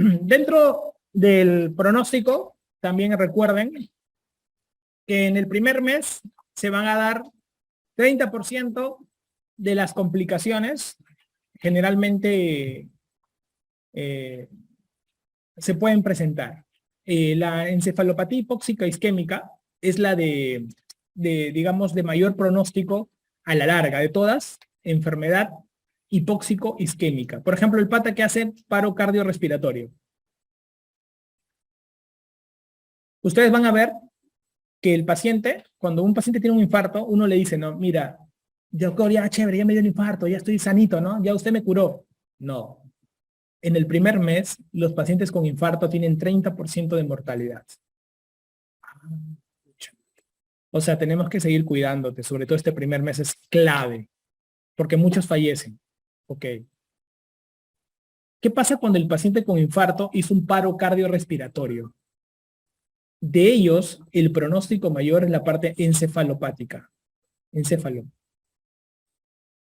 Dentro del pronóstico, también recuerden que en el primer mes se van a dar 30% de las complicaciones, generalmente se pueden presentar. La encefalopatía hipóxica isquémica es la digamos, de mayor pronóstico a la larga de todas, enfermedad hipóxico isquémica. Por ejemplo, el pata que hace paro cardiorrespiratorio. Ustedes van a ver que el paciente, cuando un paciente tiene un infarto, uno le dice, no, mira, doctor, ya chévere, ya me dio un infarto, ya estoy sanito, ¿no? Ya usted me curó. No. En el primer mes, los pacientes con infarto tienen 30% de mortalidad. O sea, tenemos que seguir cuidándote, sobre todo este primer mes es clave, porque muchos fallecen. Ok. ¿Qué pasa cuando el paciente con infarto hizo un paro cardiorrespiratorio? De ellos, el pronóstico mayor es la parte encefalopática. Encéfalo.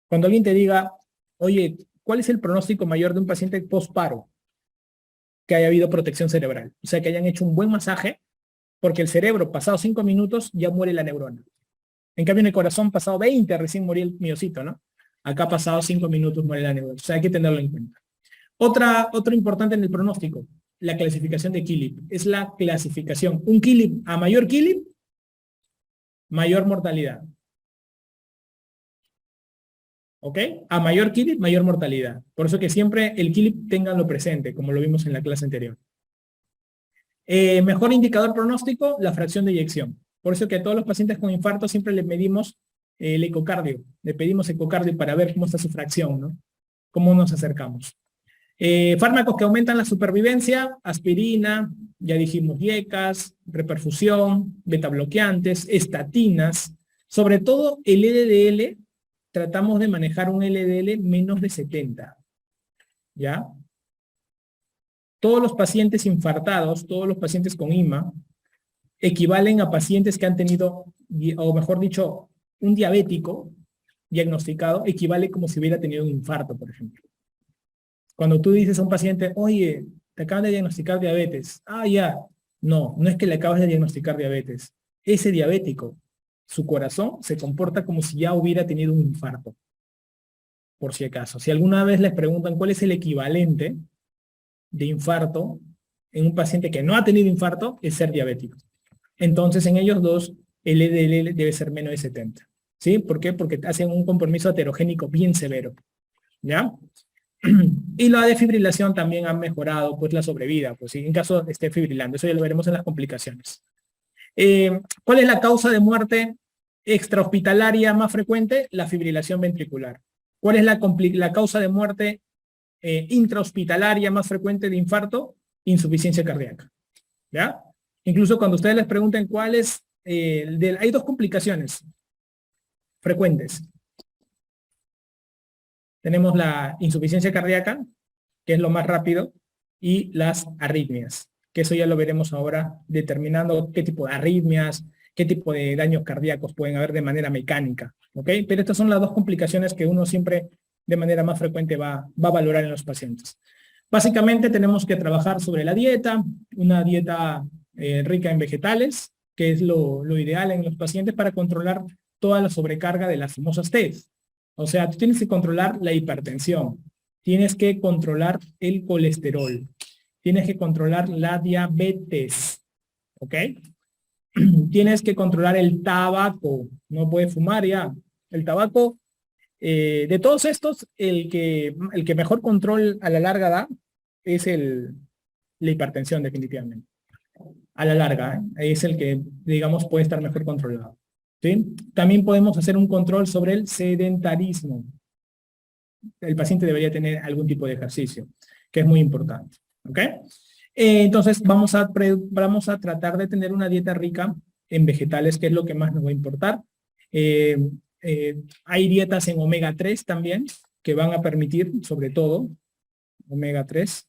Cuando alguien te diga, oye, ¿cuál es el pronóstico mayor de un paciente post-paro? Que haya habido protección cerebral. O sea, que hayan hecho un buen masaje, porque el cerebro, pasado 5 minutos, ya muere la neurona. En cambio, en el corazón, pasado 20, recién murió el miocito, ¿no? Acá, pasado 5 minutos, muere la neurona. O sea, hay que tenerlo en cuenta. Otro importante en el pronóstico, la clasificación de Killip. Es la clasificación. Un Killip, a mayor Killip, mayor mortalidad. ¿Ok? A mayor Killip, mayor mortalidad. Por eso que siempre el Killip ténganlo presente, como lo vimos en la clase anterior. Mejor indicador pronóstico, la fracción de eyección. Por eso que a todos los pacientes con infarto siempre les medimos el ecocardio. Le pedimos ecocardio para ver cómo está su fracción, ¿no? Cómo nos acercamos. Fármacos que aumentan la supervivencia, aspirina, ya dijimos IECAS, reperfusión, betabloqueantes, estatinas. Sobre todo el LDL, tratamos de manejar un LDL menos de 70. ¿Ya? Todos los pacientes infartados, todos los pacientes con IMA, equivalen a pacientes que han tenido, o mejor dicho, un diabético diagnosticado, equivale como si hubiera tenido un infarto, por ejemplo. Cuando tú dices a un paciente, oye, te acaban de diagnosticar diabetes. Ah, ya. No, no es que le acabas de diagnosticar diabetes. Ese diabético, su corazón se comporta como si ya hubiera tenido un infarto. Por si acaso. Si alguna vez les preguntan cuál es el equivalente de infarto en un paciente que no ha tenido infarto, es ser diabético. Entonces, en ellos dos, el LDL debe ser menos de 70. ¿Sí? ¿Por qué? Porque hacen un compromiso aterogénico bien severo. ¿Ya? Y la defibrilación también ha mejorado pues la sobrevida, pues si en caso esté fibrilando. Eso ya lo veremos en las complicaciones. ¿Cuál es la causa de muerte extrahospitalaria más frecuente? La fibrilación ventricular. ¿Cuál es la causa de muerte intrahospitalaria más frecuente de infarto? Insuficiencia cardíaca. ¿Ya? Incluso cuando ustedes les pregunten cuál es, hay dos complicaciones frecuentes. Tenemos la insuficiencia cardíaca, que es lo más rápido, y las arritmias, que eso ya lo veremos ahora, determinando qué tipo de arritmias, qué tipo de daños cardíacos pueden haber de manera mecánica, ¿ok? Pero estas son las dos complicaciones que uno siempre de manera más frecuente va a valorar en los pacientes. Básicamente tenemos que trabajar sobre la dieta, una dieta rica en vegetales, que es lo ideal en los pacientes para controlar toda la sobrecarga de las famosas T's. O sea, tú tienes que controlar la hipertensión, tienes que controlar el colesterol, tienes que controlar la diabetes, ¿ok? Tienes que controlar el tabaco, no puedes fumar ya. El tabaco, de todos estos, el que mejor control a la larga da es la hipertensión definitivamente. A la larga, es el que, digamos, puede estar mejor controlado. ¿Sí? También podemos hacer un control sobre el sedentarismo. El paciente debería tener algún tipo de ejercicio, que es muy importante. ¿Ok? Entonces vamos a tratar de tener una dieta rica en vegetales, que es lo que más nos va a importar. Hay dietas en omega 3 también, que van a permitir, sobre todo, omega 3,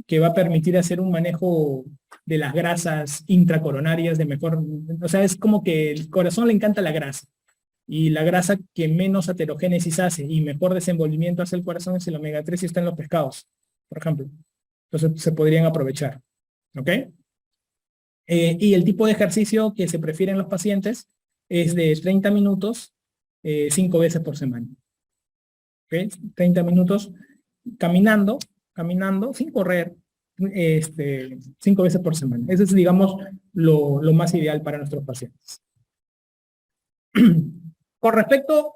que va a permitir hacer un manejo de las grasas intracoronarias de mejor, o sea, es como que el corazón le encanta la grasa, y la grasa que menos aterogénesis hace y mejor desenvolvimiento hace el corazón es el omega 3 y está en los pescados. por ejemplo. Entonces se podrían aprovechar. ¿Ok? Y el tipo de ejercicio que se prefiere en los pacientes es de 30 minutos, 5 veces por semana. ¿Ok? 30 minutos caminando, sin correr, 5 veces por semana. Ese es, digamos, lo más ideal para nuestros pacientes. Con respecto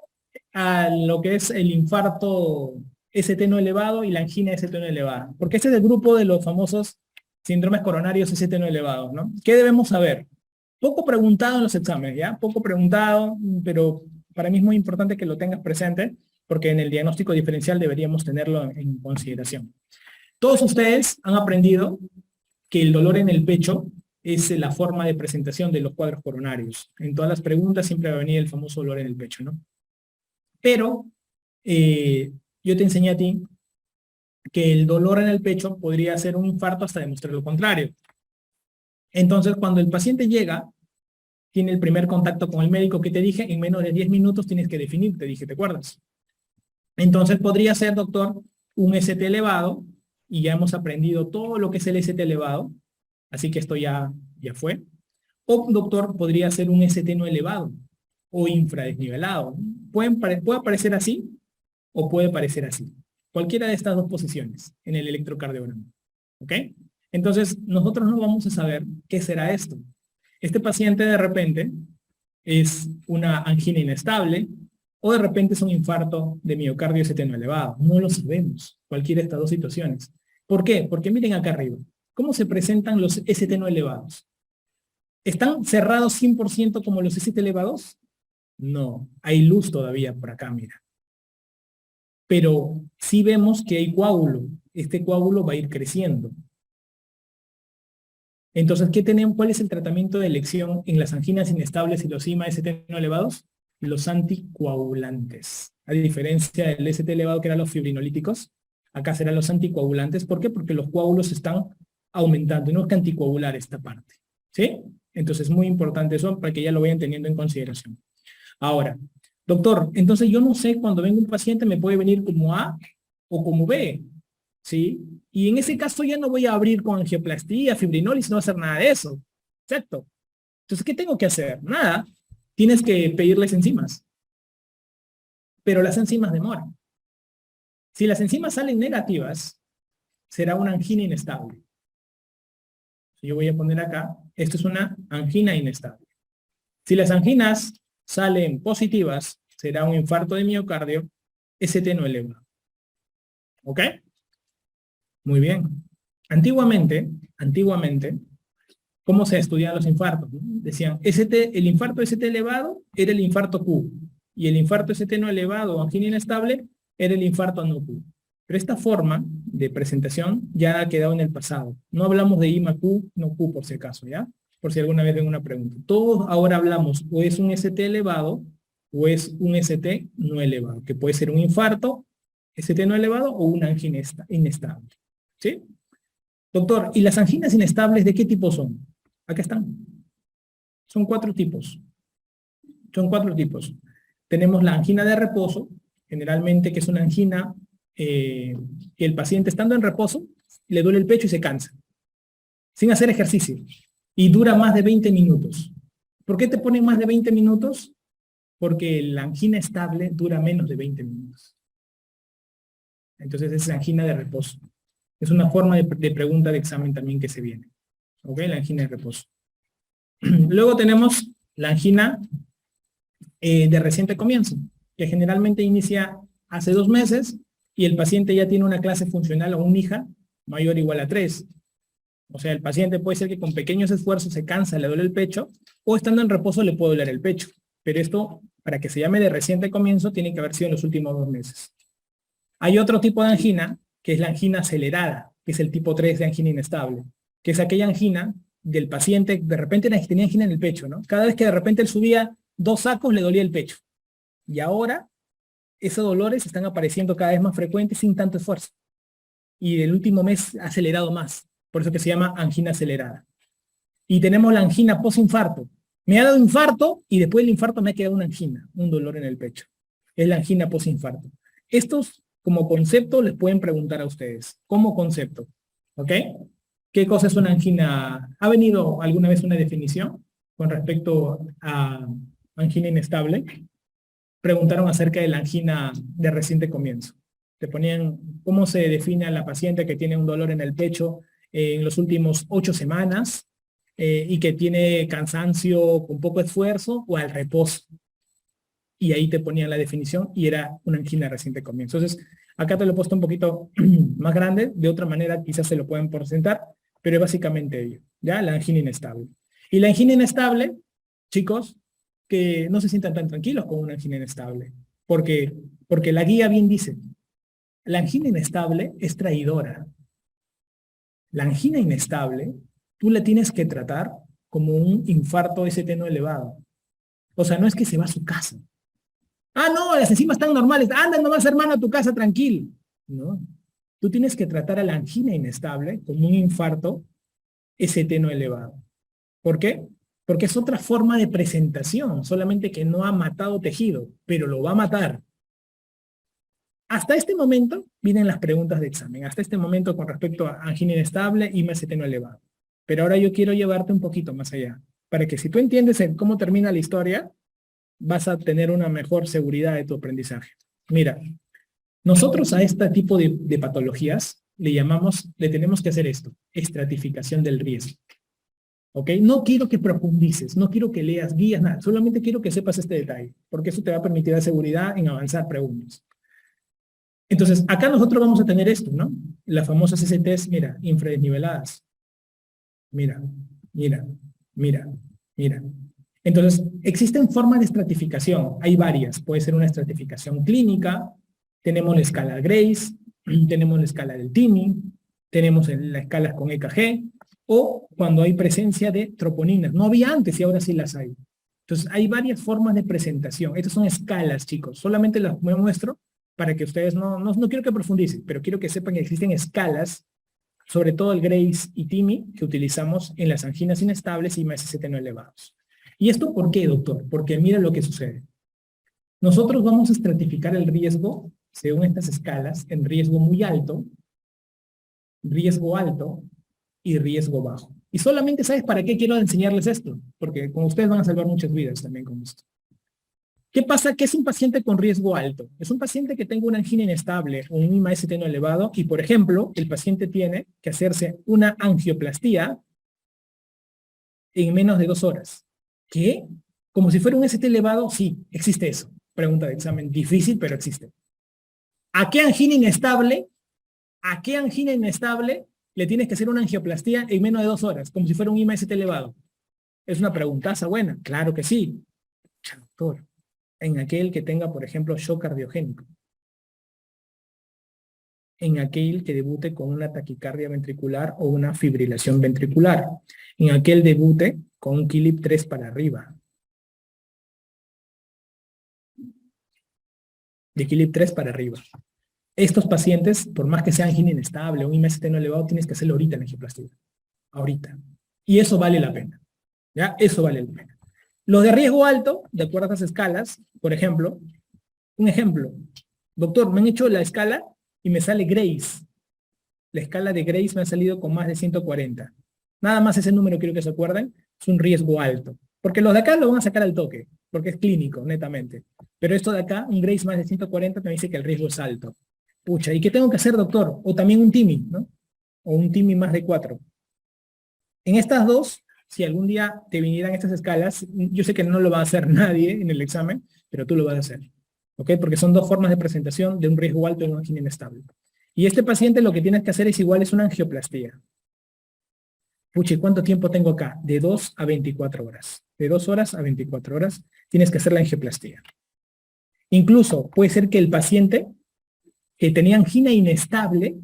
a lo que es el infarto ST no elevado y la angina ST no elevada, porque este es el grupo de los famosos síndromes coronarios ST no elevados, ¿no? ¿Qué debemos saber? Poco preguntado en los exámenes, ¿ya? Poco preguntado, pero para mí es muy importante que lo tengas presente, porque en el diagnóstico diferencial deberíamos tenerlo en consideración. Todos ustedes han aprendido que el dolor en el pecho es la forma de presentación de los cuadros coronarios. En todas las preguntas siempre va a venir el famoso dolor en el pecho, ¿no? Pero yo te enseñé a ti que el dolor en el pecho podría ser un infarto hasta demostrar lo contrario. Entonces, cuando el paciente llega, tiene el primer contacto con el médico que te dije, en menos de 10 minutos tienes que definir, te dije, ¿te acuerdas? Entonces podría ser, doctor, un ST elevado, y ya hemos aprendido todo lo que es el ST elevado, así que esto ya fue. O, doctor, podría ser un ST no elevado, o infradesnivelado. Puede aparecer así, o puede parecer así. Cualquiera de estas dos posiciones en el electrocardiograma. ¿Ok? Entonces, nosotros no vamos a saber qué será esto. Este paciente de repente es una angina inestable, o de repente es un infarto de miocardio ST no elevado. No lo sabemos, cualquiera de estas dos situaciones. ¿Por qué? Porque miren acá arriba. ¿Cómo se presentan los ST no elevados? ¿Están cerrados 100% como los ST elevados? No, hay luz todavía por acá, mira. Pero sí vemos que hay coágulo. Este coágulo va a ir creciendo. Entonces, ¿cuál es el tratamiento de elección en las anginas inestables y los IMA ST no elevados? Los anticoagulantes. A diferencia del ST elevado que eran los fibrinolíticos, acá serán los anticoagulantes. ¿Por qué? Porque los coágulos están aumentando. No es que anticoagular esta parte. ¿Sí? Entonces es muy importante eso para que ya lo vayan teniendo en consideración. Ahora, doctor, entonces yo no sé, cuando venga un paciente me puede venir como A o como B. ¿Sí? Y en ese caso ya no voy a abrir con angioplastía, fibrinólisis, no voy a hacer nada de eso. Exacto. Entonces, ¿qué tengo que hacer? Nada. Tienes que pedirles enzimas. Pero las enzimas demoran. Si las enzimas salen negativas, será una angina inestable. Yo voy a poner acá, esto es una angina inestable. Si las anginas salen positivas, será un infarto de miocardio, ST no elevado. ¿Ok? Muy bien. Antiguamente, ¿cómo se estudiaban los infartos? Decían, el infarto ST elevado era el infarto Q, y el infarto ST no elevado o angina inestable era el infarto no Q. Pero esta forma de presentación ya ha quedado en el pasado. No hablamos de IMA Q, no Q por si acaso, ¿ya? Por si alguna vez ven una pregunta. Todos ahora hablamos o es un ST elevado o es un ST no elevado, que puede ser un infarto, ST no elevado o una angina inestable. ¿Sí? Doctor, ¿y las anginas inestables de qué tipo son? Acá están. Son 4 tipos. Son 4 tipos. Tenemos la angina de reposo, generalmente que es una angina que el paciente estando en reposo, le duele el pecho y se cansa, sin hacer ejercicio, y dura más de 20 minutos. ¿Por qué te ponen más de 20 minutos? Porque la angina estable dura menos de 20 minutos. Entonces es angina de reposo. Es una forma de pregunta de examen también que se viene. ¿Ok? La angina de reposo. Luego tenemos la angina de reciente comienzo, que generalmente inicia hace 2 meses y el paciente ya tiene una clase funcional o un IJA mayor o igual a 3. O sea, el paciente puede ser que con pequeños esfuerzos se cansa, le duele el pecho, o estando en reposo le puede doler el pecho. Pero esto, para que se llame de reciente comienzo, tiene que haber sido en los últimos 2 meses. Hay otro tipo de angina, que es la angina acelerada, que es el tipo 3 de angina inestable, que es aquella angina del paciente, de repente tenía angina en el pecho, ¿no? Cada vez que de repente él subía 2 sacos le dolía el pecho. Y ahora esos dolores están apareciendo cada vez más frecuentes sin tanto esfuerzo. Y el último mes ha acelerado más. Por eso que se llama angina acelerada. Y tenemos la angina posinfarto. Me ha dado infarto y después del infarto me ha quedado una angina, un dolor en el pecho. Es la angina posinfarto. Estos como concepto les pueden preguntar a ustedes, como concepto, ¿ok? ¿Qué cosa es una angina? ¿Ha venido alguna vez una definición con respecto a angina inestable? Preguntaron acerca de la angina de reciente comienzo. Te ponían cómo se define a la paciente que tiene un dolor en el pecho en los últimos 8 semanas y que tiene cansancio con poco esfuerzo o al reposo. Y ahí te ponían la definición y era una angina de reciente comienzo. Entonces, acá te lo he puesto un poquito más grande, de otra manera quizás se lo pueden presentar, pero es básicamente ello, ¿ya? La angina inestable. Y la angina inestable, chicos, que no se sientan tan tranquilos con una angina inestable, porque la guía bien dice, la angina inestable es traidora. La angina inestable, tú la tienes que tratar como un infarto ST no elevado. O sea, no es que se va a su casa. Ah, no, las enzimas están normales. Anda nomás, hermano, a tu casa tranquilo. No. Tú tienes que tratar a la angina inestable como un infarto ST no elevado. ¿Por qué? Porque es otra forma de presentación, solamente que no ha matado tejido, pero lo va a matar. Hasta este momento vienen las preguntas de examen. Hasta este momento con respecto a angina inestable y MST no elevado. Pero ahora yo quiero llevarte un poquito más allá, para que si tú entiendes cómo termina la historia, vas a tener una mejor seguridad de tu aprendizaje. Mira, nosotros a este tipo de patologías le tenemos que hacer esto, estratificación del riesgo. ¿Ok? No quiero que profundices, no quiero que leas guías, nada, solamente quiero que sepas este detalle, porque eso te va a permitir dar seguridad en avanzar preguntas. Entonces, acá nosotros vamos a tener esto, ¿no? Las famosas STs, mira, infradesniveladas. Mira, mira, mira, mira. Entonces, existen formas de estratificación, hay varias, puede ser una estratificación clínica, tenemos la escala Grace, tenemos la escala del TIMI, tenemos la escala con EKG, o cuando hay presencia de troponinas. No había antes y ahora sí las hay. Entonces, hay varias formas de presentación. Estas son escalas, chicos. Solamente las muestro para que ustedes no quiero que profundicen, pero quiero que sepan que existen escalas, sobre todo el Grace y TIMI, que utilizamos en las anginas inestables y MST no elevados. ¿Y esto por qué, doctor? Porque mira lo que sucede. Nosotros vamos a estratificar el riesgo, según estas escalas, en riesgo muy alto, riesgo alto y riesgo bajo. Y solamente sabes para qué quiero enseñarles esto, porque con ustedes van a salvar muchas vidas también con esto. ¿Qué pasa? ¿Qué es un paciente con riesgo alto? Es un paciente que tenga una angina inestable o un MST no elevado y, por ejemplo, el paciente tiene que hacerse una angioplastía en menos de 2 horas. ¿Qué? ¿Como si fuera un ST elevado? Sí, existe eso. Pregunta de examen difícil, pero existe. ¿A qué angina inestable? ¿A qué angina inestable le tienes que hacer una angioplastía en menos de 2 horas? Como si fuera un IMST elevado. Es una preguntaza buena. Claro que sí. Doctor, en aquel que tenga, por ejemplo, shock cardiogénico. En aquel que debute con una taquicardia ventricular o una fibrilación ventricular. En aquel debute con un KILIP 3 para arriba. De KILIP 3 para arriba. Estos pacientes, por más que sean angina inestable o un IMST no elevado, tienes que hacerlo ahorita en la angioplastía. Ahorita. Y eso vale la pena. ¿Ya? Eso vale la pena. Los de riesgo alto, de acuerdo a estas escalas, por ejemplo, un ejemplo. Doctor, me han hecho la escala y me sale Grace. La escala de Grace me ha salido con más de 140. Nada más ese número quiero que se acuerden, es un riesgo alto. Porque los de acá lo van a sacar al toque, porque es clínico, netamente. Pero esto de acá, un Grace más de 140, me dice que el riesgo es alto. Pucha, ¿y qué tengo que hacer, doctor? O también un TIMI, ¿no? O un TIMI más de 4. En estas dos, si algún día te vinieran estas escalas, yo sé que no lo va a hacer nadie en el examen, pero tú lo vas a hacer. ¿Ok? Porque son dos formas de presentación de un riesgo alto en una angina inestable. Y este paciente lo que tienes que hacer es igual, es una angioplastía. Pucha, ¿y cuánto tiempo tengo acá? De 2 a 24 horas. De 2 horas a 24 horas tienes que hacer la angioplastía. Incluso puede ser que el paciente que tenía angina inestable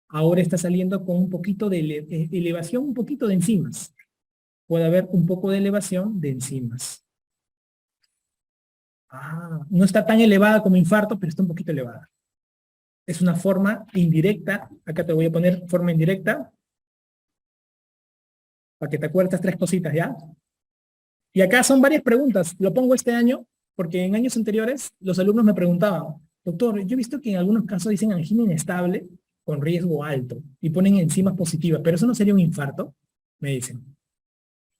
ahora está saliendo con un poquito de elevación, un poquito de enzimas. Puede haber un poco de elevación de enzimas. No está tan elevada como infarto, pero está un poquito elevada. Es una forma indirecta. Acá te voy a poner forma indirecta. Para que te acuerdes 3 cositas, ¿ya? Y acá son varias preguntas. Lo pongo este año, porque en años anteriores los alumnos me preguntaban, Doctor, yo he visto que en algunos casos dicen angina inestable con riesgo alto y ponen enzimas positivas, pero eso no sería un infarto, me dicen.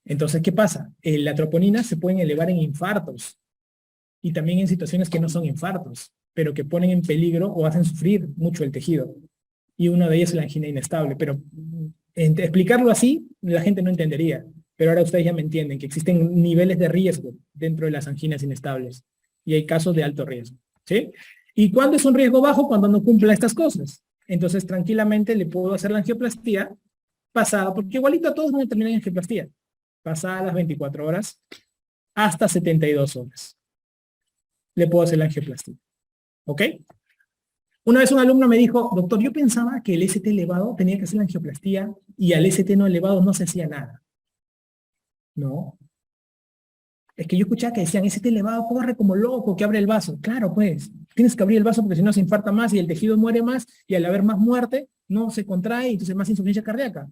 Entonces, ¿qué pasa? La troponina se pueden elevar en infartos y también en situaciones que no son infartos, pero que ponen en peligro o hacen sufrir mucho el tejido. Y una de ellas es la angina inestable, pero explicarlo así, la gente no entendería. Pero ahora ustedes ya me entienden que existen niveles de riesgo dentro de las anginas inestables y hay casos de alto riesgo, ¿sí? ¿Y cuándo es un riesgo bajo? Cuando no cumpla estas cosas. Entonces, tranquilamente le puedo hacer la angioplastía pasada, porque igualito a todos van a terminar en angioplastía, pasada las 24 horas hasta 72 horas. Le puedo hacer la angioplastía, ¿ok? Una vez un alumno me dijo, doctor, yo pensaba que el ST elevado tenía que hacer la angioplastía y al ST no elevado no se hacía nada. No. Es que yo escuchaba que decían, ST elevado corre como loco, que abre el vaso. Claro, pues, tienes que abrir el vaso porque si no se infarta más y el tejido muere más y al haber más muerte no se contrae y entonces más insuficiencia cardíaca.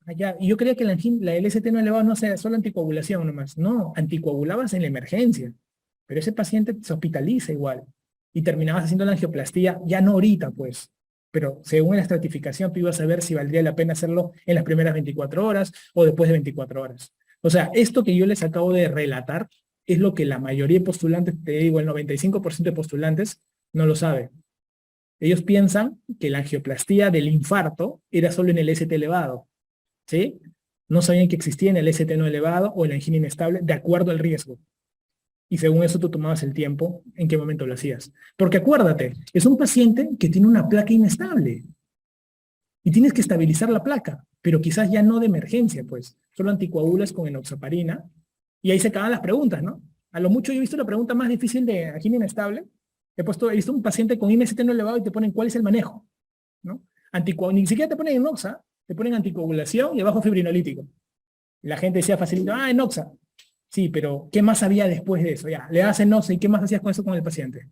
Allá. Y yo creía que el ST no elevado no sea solo anticoagulación nomás. No, anticoagulabas en la emergencia. Pero ese paciente se hospitaliza igual. Y terminabas haciendo la angioplastía, ya no ahorita pues, pero según la estratificación tú ibas a ver si valdría la pena hacerlo en las primeras 24 horas o después de 24 horas. O sea, esto que yo les acabo de relatar es lo que la mayoría de postulantes, te digo, el 95% de postulantes no lo sabe. Ellos piensan que la angioplastía del infarto era solo en el ST elevado, ¿sí? No sabían que existía en el ST no elevado o en la angina inestable de acuerdo al riesgo. Y según eso tú tomabas el tiempo en qué momento lo hacías. Porque acuérdate, es un paciente que tiene una placa inestable y tienes que estabilizar la placa, pero quizás ya no de emergencia, pues. Solo anticoagulas con enoxaparina y ahí se acaban las preguntas, ¿no? A lo mucho yo he visto la pregunta más difícil de angina inestable. He visto un paciente con IMST no elevado y te ponen cuál es el manejo, ¿no? Ni siquiera te ponen enoxa, te ponen anticoagulación y abajo fibrinolítico. La gente decía facilito, enoxa. Sí, pero ¿qué más había después de eso? Ya, le hacen enoxa y ¿qué más hacías con eso con el paciente?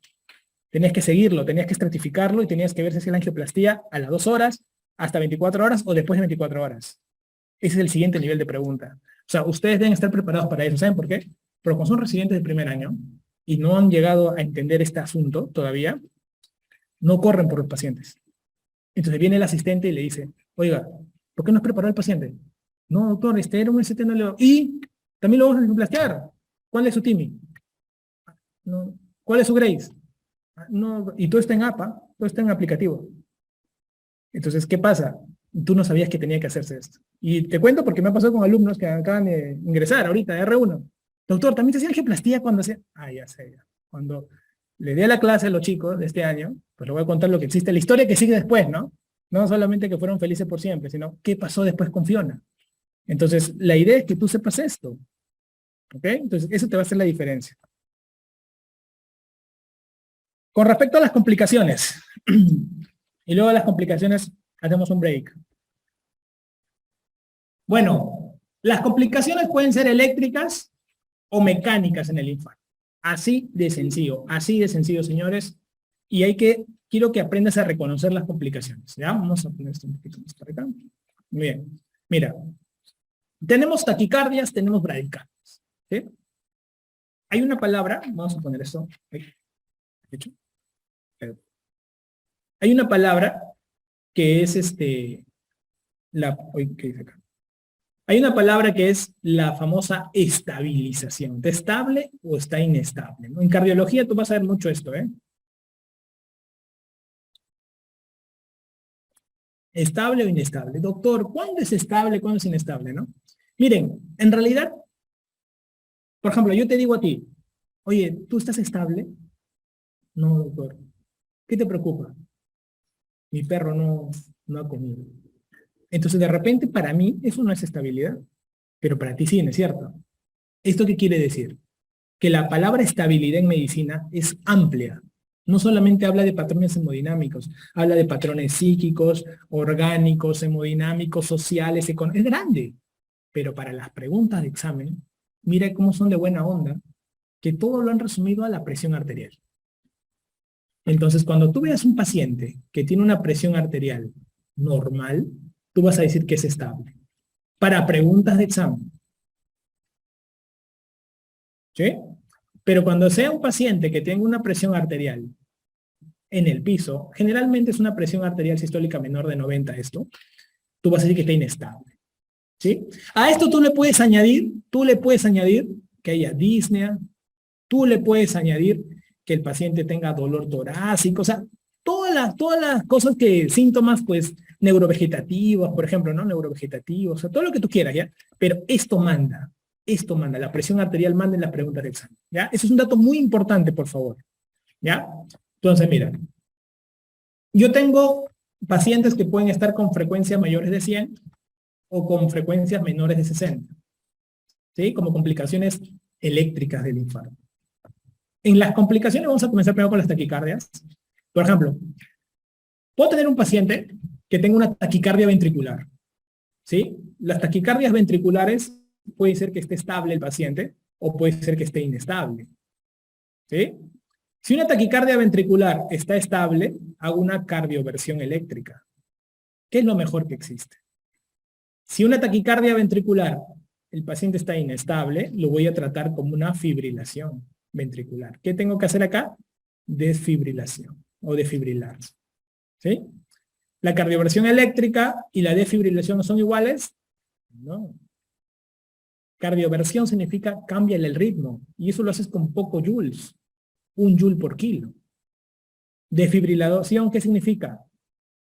Tenías que seguirlo, tenías que estratificarlo y tenías que ver si hacía la angioplastía a las 2 horas, hasta 24 horas o después de 24 horas. Ese es el siguiente nivel de pregunta. O sea, ustedes deben estar preparados para eso. ¿Saben por qué? Porque como son residentes del primer año y no han llegado a entender este asunto todavía, no corren por los pacientes. Entonces viene el asistente y le dice, oiga, ¿por qué no has preparado al paciente? No, doctor, este era un ST no elevado. Y también lo vamos a angioplastiar. ¿Cuál es su TIMI? No. ¿Cuál es su Grace? No, y todo está en APA, todo está en aplicativo. Entonces, ¿qué pasa? Tú no sabías que tenía que hacerse esto. Y te cuento porque me ha pasado con alumnos que acaban de ingresar ahorita, R1. Doctor, ¿también se hacía angioplastía cuando hacía? Ya sé, ya. Cuando le di a la clase a los chicos de este año, pues les voy a contar lo que existe, la historia que sigue después, ¿no? No solamente que fueron felices por siempre, sino qué pasó después con Fiona. Entonces, la idea es que tú sepas esto. ¿Ok? Entonces, eso te va a hacer la diferencia. Con respecto a las complicaciones, y luego de las complicaciones hacemos un break. Bueno, las complicaciones pueden ser eléctricas o mecánicas en el infarto. Así de sencillo, señores. Y quiero que aprendas a reconocer las complicaciones. ¿Ya? Vamos a poner esto un poquito más para acá. Muy bien. Mira, tenemos taquicardias, tenemos bradicardias. ¿Sí? Hay una palabra, vamos a poner esto. Hay una palabra que es ¿qué dice acá? Hay una palabra que es la famosa estabilización. ¿Está estable o está inestable? ¿No? En cardiología tú vas a ver mucho esto, ¿eh? ¿Estable o inestable? Doctor, ¿cuándo es estable, cuándo es inestable, no? Miren, en realidad, por ejemplo, yo te digo a ti, oye, ¿tú estás estable? No, doctor. ¿Qué te preocupa? Mi perro no ha comido. Entonces, de repente, para mí, eso no es estabilidad, pero para ti sí, ¿no es cierto? ¿Esto qué quiere decir? Que la palabra estabilidad en medicina es amplia. No solamente habla de patrones hemodinámicos, habla de patrones psíquicos, orgánicos, hemodinámicos, sociales, económicos. Es grande. Pero para las preguntas de examen, mira cómo son de buena onda, que todo lo han resumido a la presión arterial. Entonces, cuando tú veas un paciente que tiene una presión arterial normal, tú vas a decir que es estable. Para preguntas de examen. ¿Sí? Pero cuando sea un paciente que tenga una presión arterial en el piso, generalmente es una presión arterial sistólica menor de 90 esto, tú vas a decir que está inestable. ¿Sí? A esto tú le puedes añadir que haya disnea, tú le puedes añadir que el paciente tenga dolor torácico, o sea, todas las cosas que, síntomas, pues, neurovegetativos, por ejemplo, ¿no? Neurovegetativos, o sea, todo lo que tú quieras, ¿ya? Pero esto manda, la presión arterial manda en la pregunta de examen, ¿ya? Eso es un dato muy importante, por favor, ¿ya? Entonces, mira, yo tengo pacientes que pueden estar con frecuencias mayores de 100 o con frecuencias menores de 60, ¿sí? Como complicaciones eléctricas del infarto. En las complicaciones vamos a comenzar primero con las taquicardias. Por ejemplo, puedo tener un paciente que tenga una taquicardia ventricular, ¿sí? Las taquicardias ventriculares puede ser que esté estable el paciente o puede ser que esté inestable, ¿sí? Si una taquicardia ventricular está estable, hago una cardioversión eléctrica, que es lo mejor que existe. Si una taquicardia ventricular, el paciente está inestable, lo voy a tratar como una fibrilación ventricular. ¿Qué tengo que hacer acá? Desfibrilación o defibrilar. ¿Sí? ¿La cardioversión eléctrica y la desfibrilación no son iguales? No. Cardioversión significa cámbiale el ritmo y eso lo haces con poco joules, 1 joule por kilo. Desfibrilación, ¿qué significa?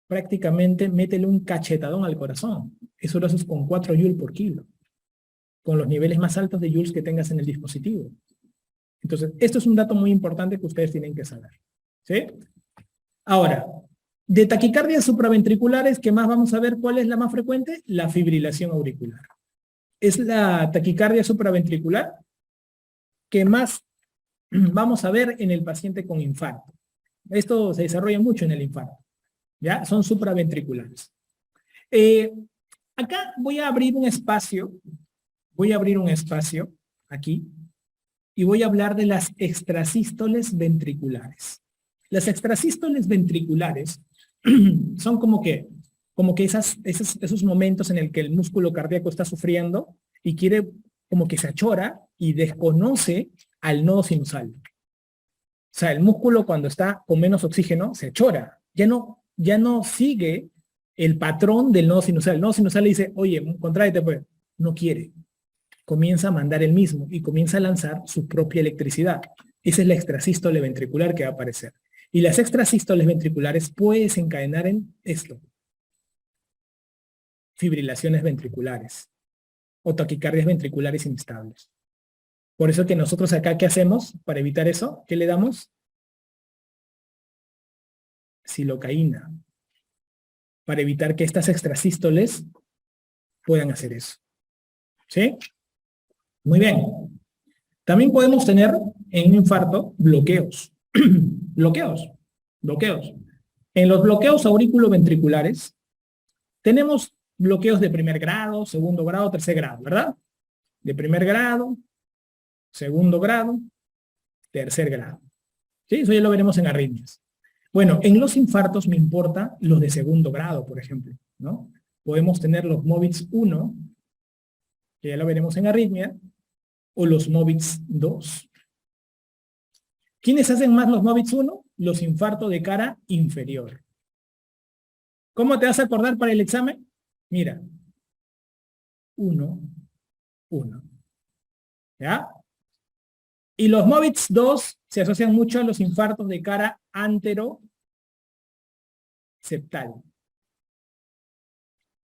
Prácticamente métele un cachetadón al corazón. Eso lo haces con 4 joules por kilo, con los niveles más altos de joules que tengas en el dispositivo. Entonces, esto es un dato muy importante que ustedes tienen que saber. ¿Sí? Ahora, de taquicardias supraventriculares, ¿qué más vamos a ver? ¿Cuál es la más frecuente? La fibrilación auricular. Es la taquicardia supraventricular que más vamos a ver en el paciente con infarto. Esto se desarrolla mucho en el infarto. ¿Ya? Son supraventriculares. Acá voy a abrir un espacio aquí, y voy a hablar de las extrasístoles ventriculares. Las extrasístoles ventriculares son como que esos momentos en el que el músculo cardíaco está sufriendo y quiere como que se achora y desconoce al nodo sinusal. O sea, el músculo cuando está con menos oxígeno se achora, ya no sigue el patrón del nodo sinusal. El nodo sinusal le dice, oye, contráete, pues, no quiere. Comienza a mandar el mismo y comienza a lanzar su propia electricidad. Esa es la extrasístole ventricular que va a aparecer. Y las extrasístoles ventriculares pueden desencadenar en esto. Fibrilaciones ventriculares o taquicardias ventriculares instables. Por eso que nosotros acá, ¿qué hacemos para evitar eso? ¿Qué le damos? Silocaína. Para evitar que estas extrasístoles puedan hacer eso. ¿Sí? Muy bien. También podemos tener en un infarto bloqueos. bloqueos. En los bloqueos auriculoventriculares tenemos bloqueos de primer grado, segundo grado, tercer grado, ¿verdad? De primer grado, segundo grado, tercer grado. ¿Sí? Eso ya lo veremos en arritmias. Bueno, en los infartos me importa los de segundo grado, por ejemplo, ¿no? Podemos tener los MOVITS 1, que ya lo veremos en arritmia, o los MOVITS 2. ¿Quiénes hacen más los MOVITS 1? Los infartos de cara inferior. ¿Cómo te vas a acordar para el examen? Mira, 1, 1. ¿Ya? Y los MOVITS 2 se asocian mucho a los infartos de cara anteroseptal.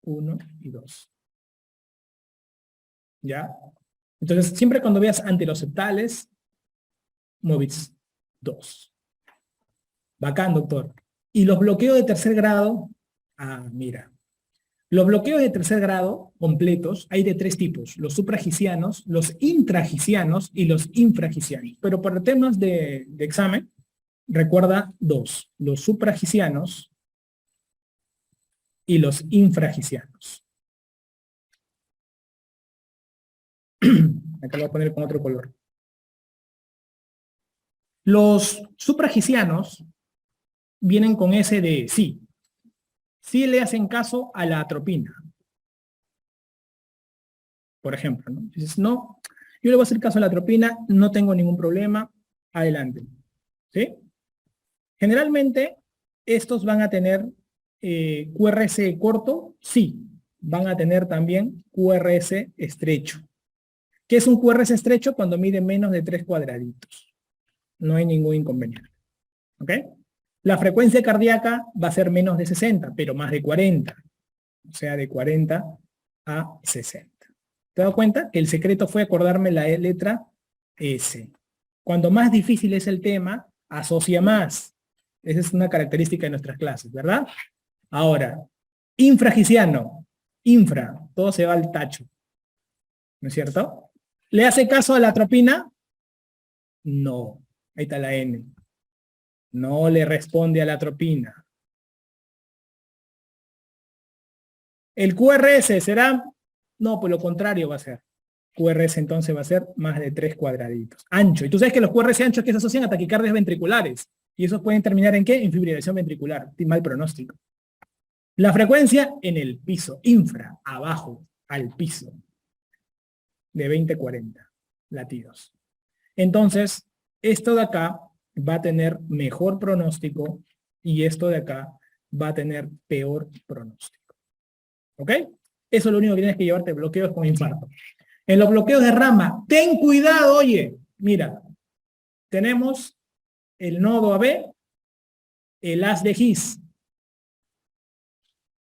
1 y 2. ¿Ya? Entonces, siempre cuando veas anteroseptales, MOVITS 2. Bacán, doctor. Y los bloqueos de tercer grado, mira. Los bloqueos de tercer grado completos hay de 3 tipos, los supragicianos, los intragicianos y los infragicianos. Pero para temas de examen, recuerda 2, los supragicianos y los infragicianos. Acá lo voy a poner con otro color. Los supragicianos vienen con ese de sí. Sí le hacen caso a la atropina. Por ejemplo, ¿no? Dices, no, yo le voy a hacer caso a la atropina, no tengo ningún problema, adelante. ¿Sí? Generalmente, estos van a tener QRS corto, sí. Van a tener también QRS estrecho. ¿Qué es un QRS estrecho? Cuando mide menos de 3 cuadraditos. No hay ningún inconveniente. ¿Ok? La frecuencia cardíaca va a ser menos de 60, pero más de 40. O sea, de 40 a 60. ¿Te das cuenta? Que el secreto fue acordarme la letra S. Cuando más difícil es el tema, asocia más. Esa es una característica de nuestras clases, ¿verdad? Ahora, infragiciano. Infra, todo se va al tacho. ¿No es cierto? ¿Le hace caso a la atropina? No. Ahí está la N. No le responde a la atropina. ¿El QRS será? No, por lo contrario va a ser. QRS entonces va a ser más de 3 cuadraditos. Ancho. Y tú sabes que los QRS anchos que se asocian a taquicardias ventriculares. Y esos pueden terminar ¿en qué? En fibrilación ventricular. Mal pronóstico. La frecuencia en el piso. Infra, abajo, al piso. De 20-40 latidos. Entonces, esto de acá va a tener mejor pronóstico y esto de acá va a tener peor pronóstico. ¿Ok? Eso es lo único que tienes que llevarte, bloqueos con infarto. En los bloqueos de rama, ten cuidado, oye. Mira, tenemos el nodo AB, el haz de His.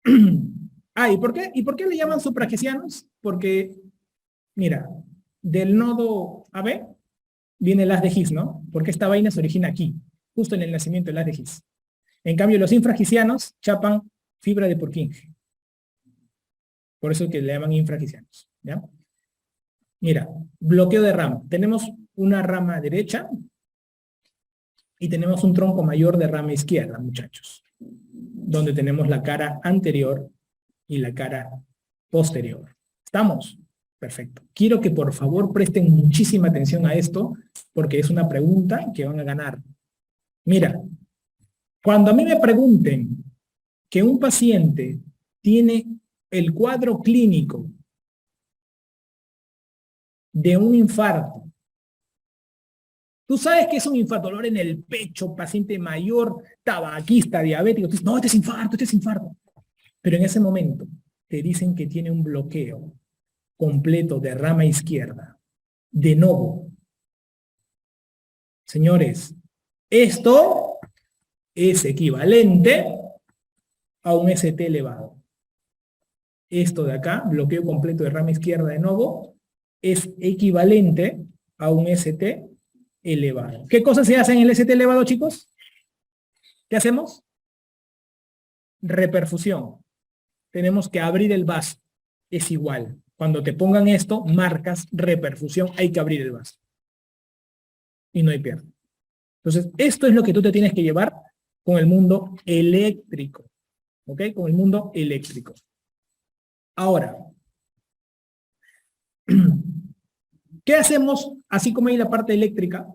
¿Y por qué le llaman supragesianos? Porque, mira, del nodo AB viene el haz de His, ¿no? Porque esta vaina se origina aquí, justo en el nacimiento del haz de His. En cambio, los infragesianos chapan fibra de Purkinje. Por eso que le llaman infragesianos, ¿ya? Mira, bloqueo de rama. Tenemos una rama derecha y tenemos un tronco mayor de rama izquierda, muchachos. Donde tenemos la cara anterior y la cara posterior. ¿Estamos? Perfecto. Quiero que por favor presten muchísima atención a esto, porque es una pregunta que van a ganar. Mira, cuando a mí me pregunten que un paciente tiene el cuadro clínico de un infarto, tú sabes que es un infarto, dolor en el pecho, paciente mayor, tabaquista, diabético, tú dices, no, este es infarto, este es infarto. Pero en ese momento te dicen que tiene un bloqueo completo de rama izquierda, de novo. Señores, esto es equivalente a un ST elevado. Esto de acá, bloqueo completo de rama izquierda de novo, es equivalente a un ST elevado. ¿Qué cosas se hacen en el ST elevado, chicos? ¿Qué hacemos? Reperfusión. Tenemos que abrir el vaso. Es igual. Cuando te pongan esto, marcas reperfusión, hay que abrir el vaso. Y no hay pierde. Entonces, esto es lo que tú te tienes que llevar con el mundo eléctrico. ¿Ok? Con el mundo eléctrico. Ahora, ¿qué hacemos? Así como hay la parte eléctrica,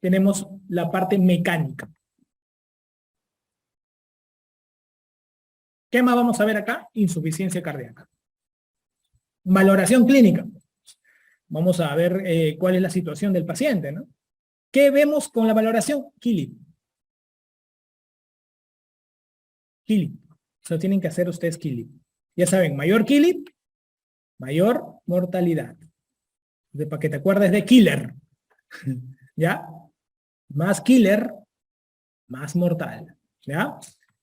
tenemos la parte mecánica. ¿Qué más vamos a ver acá? Insuficiencia cardíaca. Valoración clínica. Vamos a ver cuál es la situación del paciente, ¿no? ¿Qué vemos con la valoración? KILIP. KILIP. Eso tienen que hacer ustedes KILIP. Ya saben, mayor KILIP, mayor mortalidad. Para que te acuerdes de killer. ¿Ya? Más killer, más mortal. ¿Ya?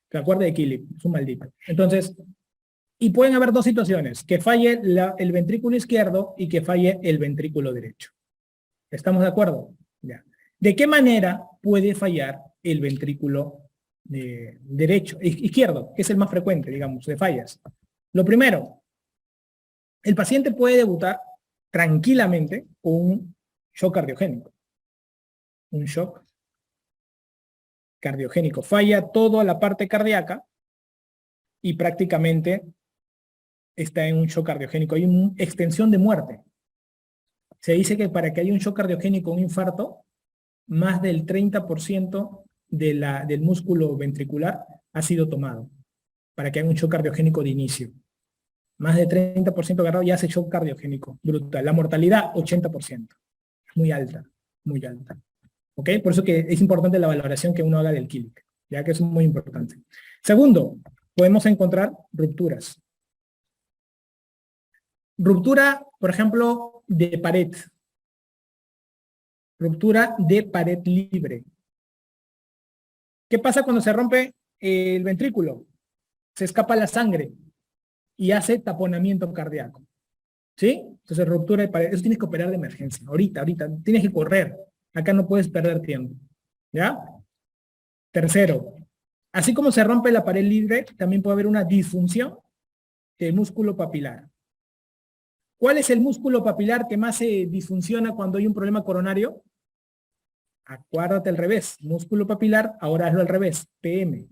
Te acuerdes de KILIP, es un maldito. Entonces, y pueden haber dos situaciones, que falle el ventrículo izquierdo y que falle el ventrículo derecho. ¿Estamos de acuerdo? Ya. ¿De qué manera puede fallar el ventrículo izquierdo, que es el más frecuente, digamos, de fallas? Lo primero, el paciente puede debutar tranquilamente con un shock cardiogénico. Un shock cardiogénico. Falla toda la parte cardíaca y prácticamente está en un shock cardiogénico. Hay una extensión de muerte. Se dice que para que haya un shock cardiogénico, un infarto, más del 30% del músculo ventricular ha sido tomado para que haya un shock cardiogénico de inicio. Más de 30% agarrado ya hace shock cardiogénico. Brutal. La mortalidad, 80%. Muy alta, muy alta. ¿Ok? Por eso que es importante la valoración que uno haga del Killick, ya que es muy importante. Segundo, podemos encontrar rupturas. Ruptura, por ejemplo, de pared. Ruptura de pared libre. ¿Qué pasa cuando se rompe el ventrículo? Se escapa la sangre y hace taponamiento cardíaco. ¿Sí? Entonces, ruptura de pared. Eso tienes que operar de emergencia. Ahorita. Tienes que correr. Acá no puedes perder tiempo. ¿Ya? Tercero, así como se rompe la pared libre, también puede haber una disfunción del músculo papilar. ¿Cuál es el músculo papilar que más se disfunciona cuando hay un problema coronario? Acuérdate al revés. Músculo papilar, ahora hazlo al revés. PM.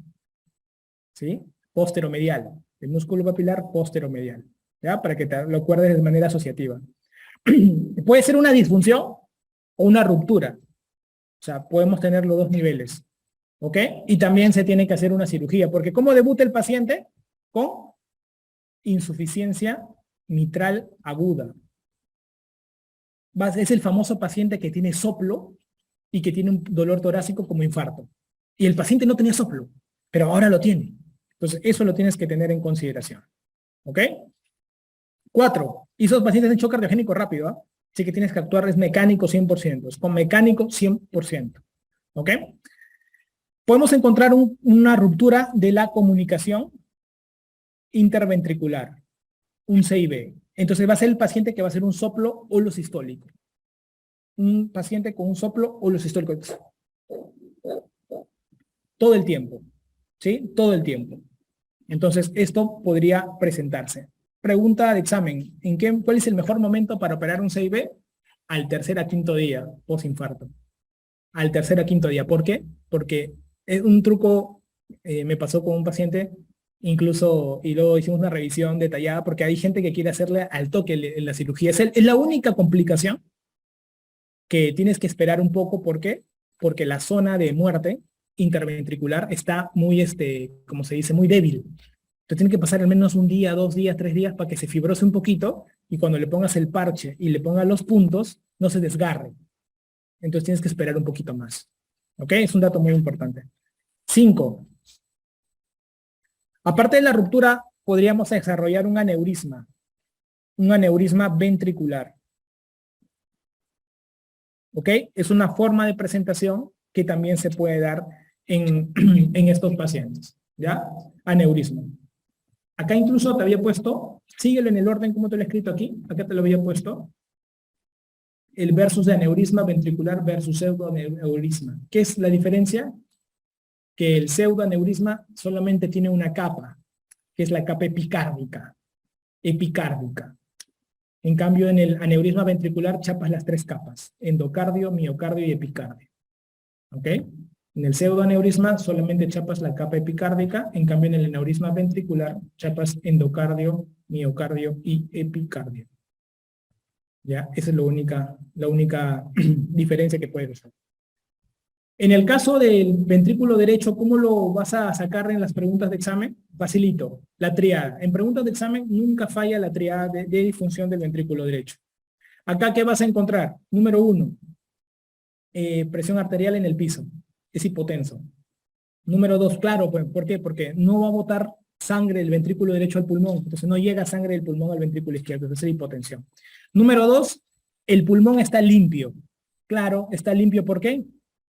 ¿Sí? Posteromedial. El músculo papilar posteromedial. ¿Ya? Para que te lo acuerdes de manera asociativa. Puede ser una disfunción o una ruptura. O sea, podemos tener los dos niveles. ¿Ok? Y también se tiene que hacer una cirugía. Porque ¿cómo debuta el paciente? Con insuficiencia mitral aguda. Es el famoso paciente que tiene soplo y que tiene un dolor torácico como infarto. Y el paciente no tenía soplo, pero ahora lo tiene. Entonces, eso lo tienes que tener en consideración. ¿Ok? 4. Y esos pacientes en shock cardiogénico rápido, ¿eh? Así que tienes que actuar, es mecánico 100%. Es con mecánico 100%. ¿Ok? Podemos encontrar una ruptura de la comunicación interventricular, un CIB. Entonces va a ser el paciente que va a hacer un soplo holosistólico. Un paciente con un soplo holosistólico. Todo el tiempo. ¿Sí? Todo el tiempo. Entonces esto podría presentarse. Pregunta de examen. ¿Cuál es el mejor momento para operar un CIB? Al tercer a quinto día, posinfarto. Al tercer a quinto día. ¿Por qué? Porque es un truco, me pasó con un paciente, incluso, y luego hicimos una revisión detallada, porque hay gente que quiere hacerle al toque la cirugía. Es la única complicación que tienes que esperar un poco. ¿Por qué? Porque la zona de muerte interventricular está muy, como se dice, muy débil. Entonces tiene que pasar al menos un día, 2 días, 3 días para que se fibrose un poquito y cuando le pongas el parche y le pongas los puntos, no se desgarre. Entonces tienes que esperar un poquito más. ¿Ok? Es un dato muy importante. 5. Aparte de la ruptura, podríamos desarrollar un aneurisma ventricular. ¿Ok? Es una forma de presentación que también se puede dar en estos pacientes. ¿Ya? Aneurisma. Acá incluso te había puesto, síguelo en el orden como te lo he escrito aquí, acá te lo había puesto, el versus de aneurisma ventricular versus pseudoaneurisma. ¿Qué es la diferencia? Que el pseudoaneurisma solamente tiene una capa, que es la capa epicárdica. En cambio, en el aneurisma ventricular chapas las 3 capas, endocardio, miocardio y epicardio. ¿Ok? En el pseudoaneurisma solamente chapas la capa epicárdica, en cambio en el aneurisma ventricular chapas endocardio, miocardio y epicardio. ¿Ya? Esa es la única diferencia que puede ser. En el caso del ventrículo derecho, ¿cómo lo vas a sacar en las preguntas de examen? Facilito, la triada. En preguntas de examen nunca falla la triada de disfunción del ventrículo derecho. Acá, ¿qué vas a encontrar? Número 1, presión arterial en el piso. Es hipotenso. Número 2, claro, pues, ¿por qué? Porque no va a botar sangre del ventrículo derecho al pulmón, entonces no llega sangre del pulmón al ventrículo izquierdo, entonces es hipotensión. Número 2, el pulmón está limpio. Claro, está limpio, ¿por qué?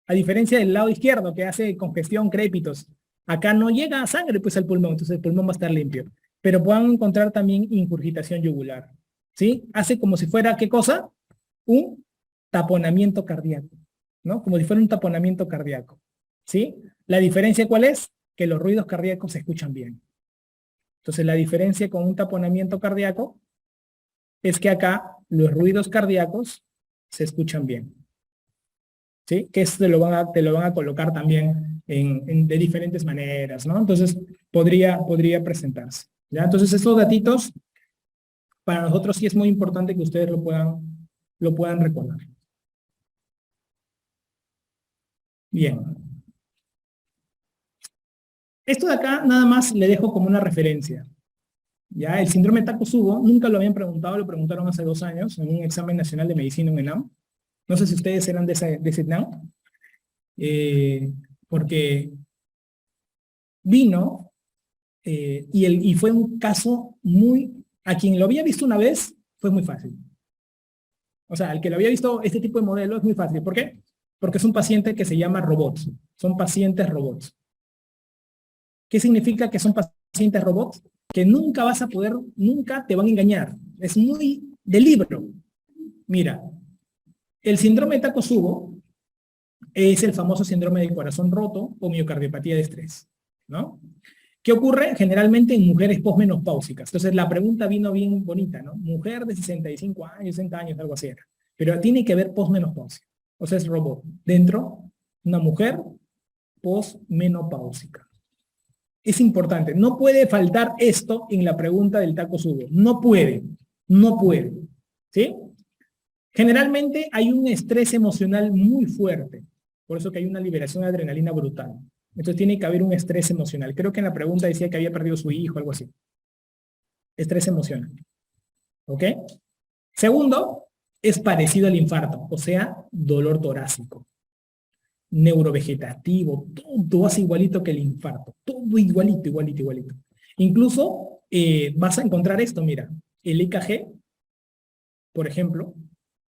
A diferencia del lado izquierdo que hace congestión, crépitos, acá no llega sangre pues al pulmón, entonces el pulmón va a estar limpio. Pero pueden encontrar también ingurgitación yugular, ¿sí? Hace como si fuera, ¿qué cosa? Un taponamiento cardíaco, ¿no? Como si fuera un taponamiento cardíaco, ¿sí? La diferencia, ¿cuál es? Que los ruidos cardíacos se escuchan bien. Entonces, la diferencia con un taponamiento cardíaco es que acá los ruidos cardíacos se escuchan bien. ¿Sí? Que te lo van a colocar también de diferentes maneras, ¿no? Entonces, podría presentarse. ¿Ya? Entonces, estos datitos, para nosotros sí es muy importante que ustedes lo puedan recordar. Bien. Esto de acá nada más le dejo como una referencia. Ya, el síndrome Takotsubo, nunca lo habían preguntado, lo preguntaron hace 2 años en un examen nacional de medicina en ENAM. No sé si ustedes eran de ese ENAM. porque vino y fue un caso a quien lo había visto una vez, fue muy fácil. O sea, al que lo había visto este tipo de modelo es muy fácil. ¿Por qué? Porque es un paciente que se llama robots. Son pacientes robots. ¿Qué significa que son pacientes robots? Que nunca vas a poder, nunca te van a engañar. Es muy de libro. Mira, el síndrome de Takotsubo es el famoso síndrome de corazón roto o miocardiopatía de estrés, ¿no? ¿Qué ocurre? Generalmente en mujeres posmenopáusicas. Entonces la pregunta vino bien bonita, ¿no? Mujer de 65 años, 60 años, algo así era. Pero tiene que ver posmenopáusica. O sea, es robot. Dentro, una mujer posmenopáusica. Es importante. No puede faltar esto en la pregunta del Takotsubo. No puede. No puede. ¿Sí? Generalmente hay un estrés emocional muy fuerte. Por eso que hay una liberación de adrenalina brutal. Entonces tiene que haber un estrés emocional. Creo que en la pregunta decía que había perdido su hijo, algo así. Estrés emocional. ¿Ok? Segundo, es parecido al infarto, o sea, dolor torácico. Neurovegetativo, todo hace igualito que el infarto. Todo igualito, igualito, igualito. Incluso vas a encontrar esto, mira. El EKG, por ejemplo,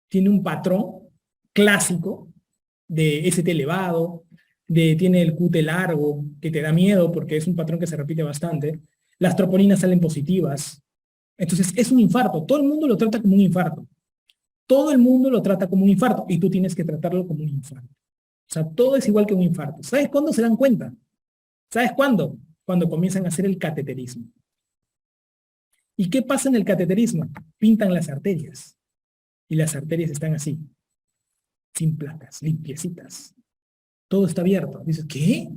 tiene un patrón clásico de ST elevado, tiene el QT largo, que te da miedo porque es un patrón que se repite bastante. Las troponinas salen positivas. Entonces es un infarto. Todo el mundo lo trata como un infarto. Todo el mundo lo trata como un infarto y tú tienes que tratarlo como un infarto. O sea, todo es igual que un infarto. ¿Sabes cuándo se dan cuenta? ¿Sabes cuándo? Cuando comienzan a hacer el cateterismo. ¿Y qué pasa en el cateterismo? Pintan las arterias. Y las arterias están así, sin placas, limpiecitas. Todo está abierto. Dices, ¿qué?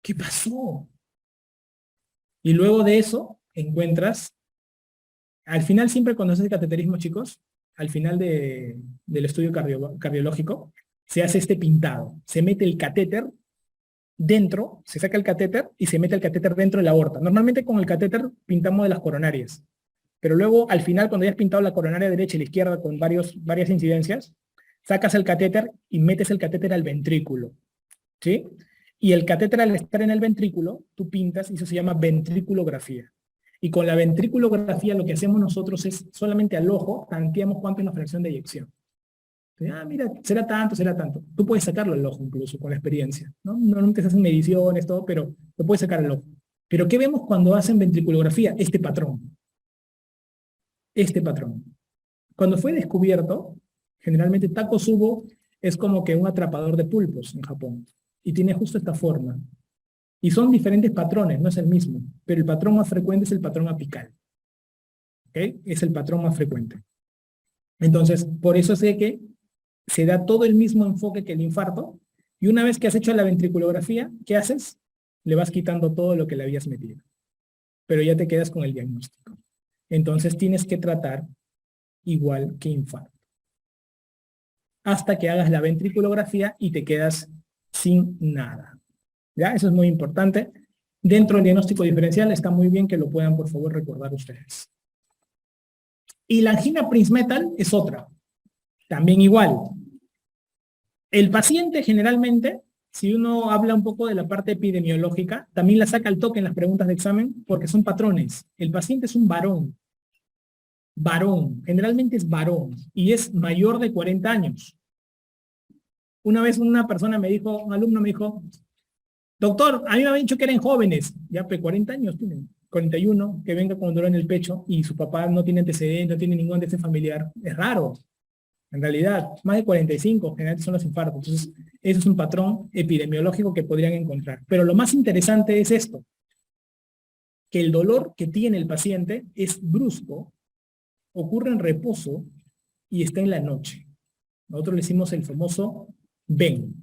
¿Qué pasó? Y luego de eso encuentras, al final siempre cuando haces cateterismo, chicos, al final del estudio cardiológico, se hace este pintado. Se mete el catéter dentro, se saca el catéter y se mete el catéter dentro de la aorta. Normalmente con el catéter pintamos de las coronarias. Pero luego, al final, cuando ya has pintado la coronaria derecha y la izquierda con varias incidencias, sacas el catéter y metes el catéter al ventrículo. ¿Sí? Y el catéter al estar en el ventrículo, tú pintas y eso se llama ventriculografía. Y con la ventriculografía lo que hacemos nosotros es solamente al ojo, tanteamos cuánto es la fracción de eyección. Entonces, mira, será tanto, será tanto. Tú puedes sacarlo al ojo incluso con la experiencia. ¿No? Nunca se hacen mediciones, todo, pero lo puedes sacar al ojo. Pero ¿qué vemos cuando hacen ventriculografía? Este patrón. Este patrón. Cuando fue descubierto, generalmente Takotsubo es como que un atrapador de pulpos en Japón. Y tiene justo esta forma. Y son diferentes patrones, no es el mismo. Pero el patrón más frecuente es el patrón apical. ¿Ok? Es el patrón más frecuente. Entonces, por eso sé que se da todo el mismo enfoque que el infarto. Y una vez que has hecho la ventriculografía, ¿qué haces? Le vas quitando todo lo que le habías metido. Pero ya te quedas con el diagnóstico. Entonces tienes que tratar igual que infarto. Hasta que hagas la ventriculografía y te quedas sin nada. ¿Ya? Eso es muy importante. Dentro del diagnóstico diferencial está muy bien que lo puedan, por favor, recordar ustedes. Y la angina Prinzmetal es otra. También igual. El paciente generalmente, si uno habla un poco de la parte epidemiológica, también la saca al toque en las preguntas de examen porque son patrones. El paciente es un varón. Varón. Generalmente es varón. Y es mayor de 40 años. Una vez una persona me dijo, un alumno me dijo, doctor, a mí me habían dicho que eran jóvenes. Ya, pues 40 años tienen. 41, que venga con dolor en el pecho y su papá no tiene antecedentes, no tiene ningún antecedente familiar. Es raro. En realidad, más de 45 generalmente son los infartos. Entonces, eso es un patrón epidemiológico que podrían encontrar. Pero lo más interesante es esto, que el dolor que tiene el paciente es brusco, ocurre en reposo y está en la noche. Nosotros le decimos el famoso VEN,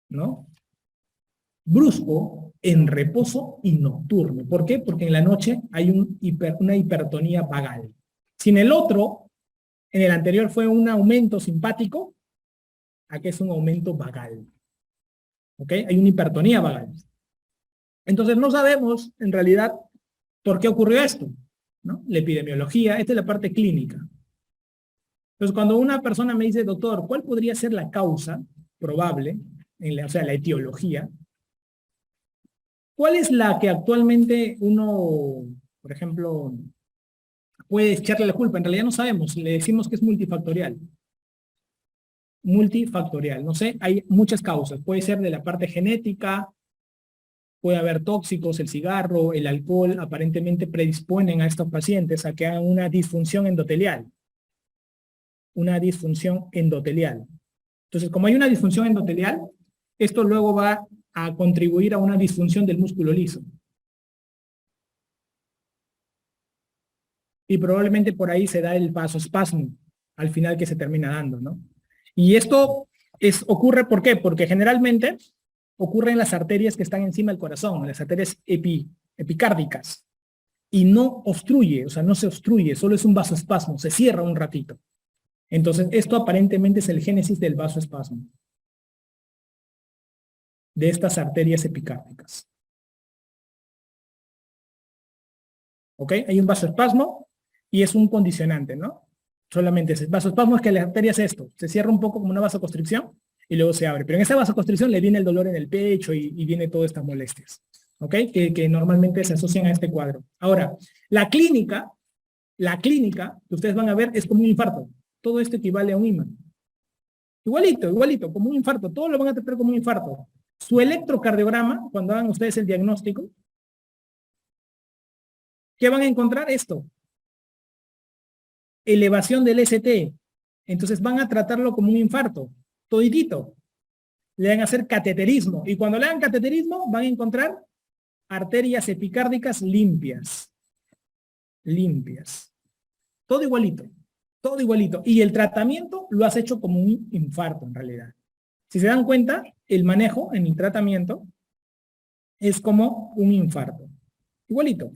¿no? Brusco, en reposo y nocturno. ¿Por qué? Porque en la noche hay una hipertonía vagal. Si en el otro, en el anterior fue un aumento simpático, aquí es un aumento vagal. ¿Ok? Hay una hipertonía vagal. Entonces no sabemos, en realidad, por qué ocurrió esto, ¿no? La epidemiología, esta es la parte clínica. Entonces cuando una persona me dice, doctor, ¿cuál podría ser la causa? probable, o sea, la etiología. ¿Cuál es la que actualmente uno, por ejemplo, puede echarle la culpa? En realidad no sabemos, le decimos que es multifactorial. Multifactorial, no sé, hay muchas causas. Puede ser de la parte genética, puede haber tóxicos, el cigarro, el alcohol, aparentemente predisponen a estos pacientes a que hagan una disfunción endotelial. Una disfunción endotelial. Entonces, como hay una disfunción endotelial, esto luego va a contribuir a una disfunción del músculo liso. Y probablemente por ahí se da el vasoespasmo, al final que se termina dando, ¿no? Y esto ocurre, ¿por qué? Porque generalmente ocurre en las arterias que están encima del corazón, en las arterias epicárdicas, y no obstruye, o sea, no se obstruye, solo es un vasoespasmo, se cierra un ratito. Entonces, esto aparentemente es el génesis del vasoespasmo, de estas arterias epicárdicas. ¿Ok? Hay un vasoespasmo y es un condicionante, ¿no? Solamente ese vasoespasmo es que la arteria es esto, se cierra un poco como una vasoconstricción y luego se abre. Pero en esa vasoconstricción le viene el dolor en el pecho y viene todas estas molestias, ¿ok? Que normalmente se asocian a este cuadro. Ahora, la clínica que ustedes van a ver es como un infarto. Todo esto equivale a un imán. Igualito, como un infarto. Todo lo van a tratar como un infarto. Su electrocardiograma, cuando hagan ustedes el diagnóstico, ¿qué van a encontrar? Esto. Elevación del ST. Entonces van a tratarlo como un infarto. Toditito. Le van a hacer cateterismo. Y cuando le hagan cateterismo, van a encontrar arterias epicárdicas limpias. Limpias. Todo igualito. Todo igualito. Y el tratamiento lo has hecho como un infarto en realidad. Si se dan cuenta, el manejo en el tratamiento es como un infarto. Igualito.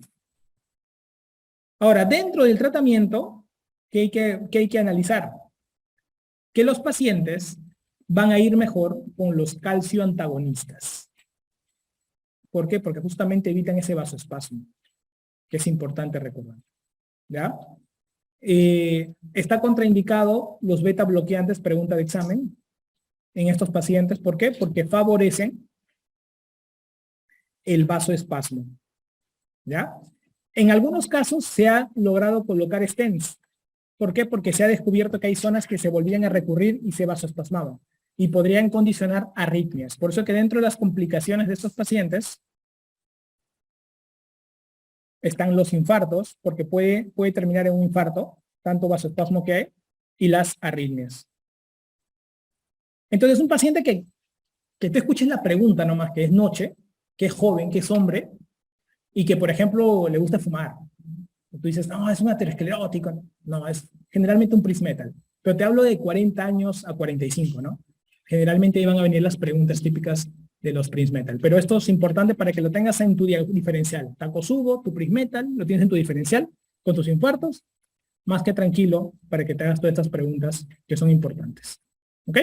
Ahora, dentro del tratamiento, ¿qué hay que analizar? Que los pacientes van a ir mejor con los calcio antagonistas. ¿Por qué? Porque justamente evitan ese vasoespasmo, que es importante recordar. ¿Ya? Está contraindicado los beta bloqueantes, pregunta de examen, en estos pacientes. ¿Por qué? Porque favorecen el vasoespasmo. ¿Ya? En algunos casos se ha logrado colocar stents. ¿Por qué? Porque se ha descubierto que hay zonas que se volvían a recurrir y se vasoespasmaban y podrían condicionar arritmias. Por eso que dentro de las complicaciones de estos pacientes están los infartos, porque puede terminar en un infarto, tanto vasoespasmo que hay, y las arritmias. Entonces un paciente que te escuches la pregunta nomás, que es noche, que es joven, que es hombre, y que por ejemplo le gusta fumar. Tú dices, no, es un aterosclerótico. No, es generalmente un prismetal. Pero te hablo de 40 años a 45, ¿no? Generalmente iban a venir las preguntas típicas de los prismetal. Pero esto es importante para que lo tengas en tu diferencial. Takotsubo, tu prismetal, lo tienes en tu diferencial con tus infartos. Más que tranquilo para que te hagas todas estas preguntas que son importantes. ¿Ok?